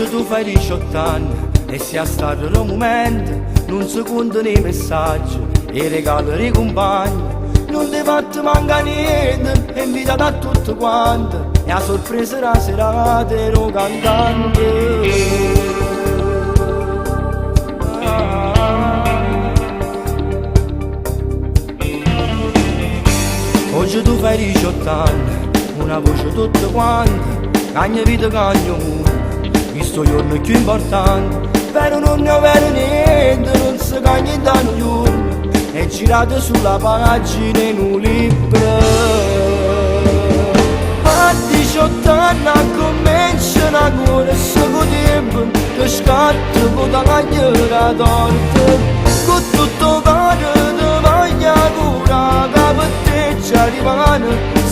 Oggi tu fai 18 anni e si astarra un momento, non si contano i messaggi e i regali dei compagni. Non ti fatto manca niente, è invitata a tutti quanti e a sorpresa la serata ero cantante. Oggi tu fai 18 anni, una voce tutta quanta, cagna vita, cagna mondo, questo giorno è più importante, però non ne ho vero niente, non si cagna in tanto giorno, è girato sulla pagina in un libro. A 18 anni comincia una corsa con tempo, che scatta con la cagliera torta, con tutto caro di voglia cura, che per te ci arrivano,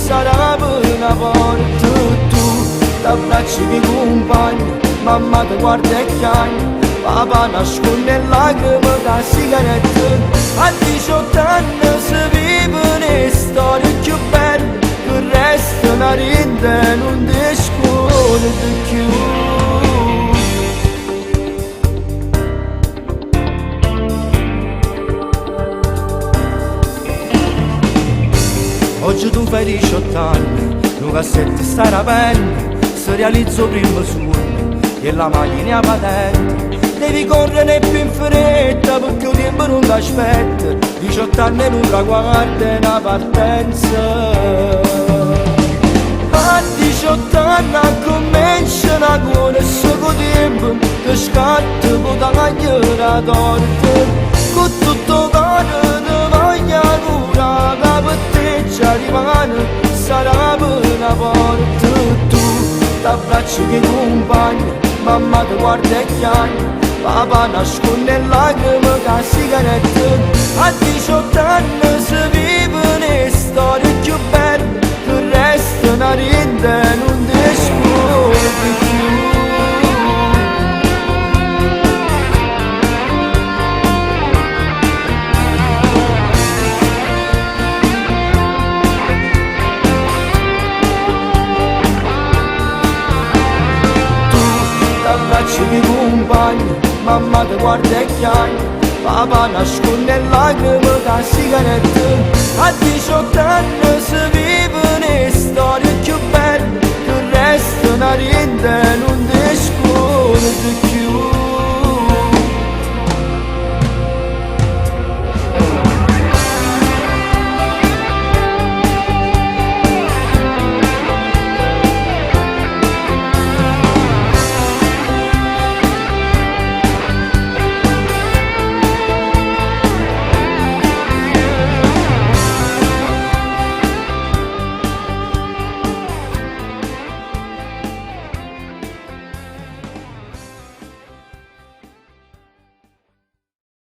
sarà per una porta. Tu t'abbracci di compagni, mamma ti guarda e chiagna, papà nasconde lacrime da sigarette. A 18 anni si vivono storie più belle, che il resto non rinde, non ti scordi più. Oggi tu fai 18 anni, un cassetto sta rapendo, si realizza il primo sogno e la macchina è patente. Devi correre più in fretta perché il tempo non ti aspetta, 18 anni è un traguardo e una partenza. A 18 anni comincia una corsa con tempo, che scatta con la cagliera torta, con tutto caro di voglia cura, che per te ci arrivano, sarà per una porta. Tu t'abbracci di compagni, mamma ti guarda e chiagna, papà nasconde lacrime da sigarette. A 18 anni si vivono storie più belle, che il resto non rinde, non ti scordi più. T'abbracci di compagni, mamma ti guarda e chiagna, papà nasconde lacrime da sigarette. A 18 anni si vivono storie più belle, che il resto non rinde, non ti scordi più.